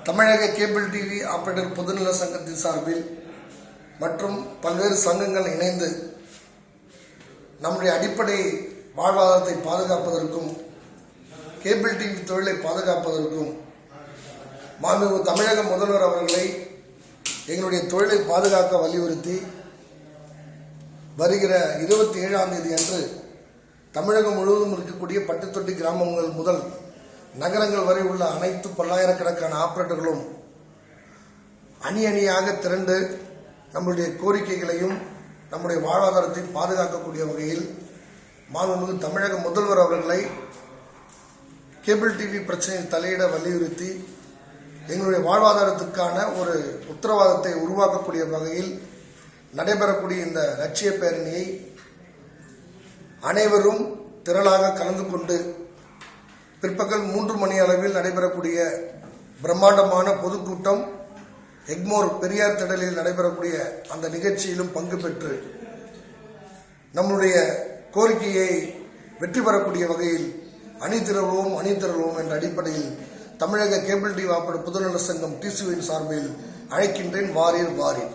தமிழக cable TV operator பொதுநல சங்கத்தின் சார்பில் மற்றும் பல்வேறு சங்கங்கள் இணைந்து நம்முடைய அடிப்படை வாழ்வாதாரத்தை பாதுகாப்பதற்கும் கேபிள் டிவி தொழிலை பாதுகாப்பதற்கும் மாண்புமிகு தமிழக முதல்வர் அவர்களை எங்களுடைய தொழிலை பாதுகாக்க வலியுறுத்தி வருகிற 27ஆம் தேதி அன்று தமிழகம் முழுவதும் இருக்கக்கூடிய பட்டுத்தொட்டி கிராமங்கள் முதல் நகரங்கள் வரை உள்ள அனைத்து பல்லாயிரக்கணக்கான ஆபரேட்டர்களும் அணி அணியாக திரண்டு நம்முடைய கோரிக்கைகளையும் நம்முடைய வாழ்வாதாரத்தை பாதுகாக்கக்கூடிய வகையில் மாண்புமிகு தமிழக முதல்வர் அவர்களை கேபிள் டிவி பிரச்சனையில் தலையிட வலியுறுத்தி எங்களுடைய வாழ்வாதாரத்துக்கான ஒரு உத்தரவாதத்தை உருவாக்கக்கூடிய வகையில் நடைபெறக்கூடிய இந்த லட்சிய பேரணியை அனைவரும் திரளாக கலந்து கொண்டு பிற்பகல் 3 மணி அளவில் நடைபெறக்கூடிய பிரம்மாண்டமான பொதுக்கூட்டம் எக்மோர் பெரியார் திடலில் நடைபெறக்கூடிய அந்த நிகழ்ச்சியிலும் பங்கு பெற்று நம்முடைய கோரிக்கையை வெற்றி பெறக்கூடிய வகையில் அணிதிரள்வோம் என்ற அடிப்படையில் தமிழக கேபிள் டிவி ஆபரேட்டர் பொதுநல சங்கம் TCUவின் சார்பில் அழைக்கின்றேன். வாரீர்.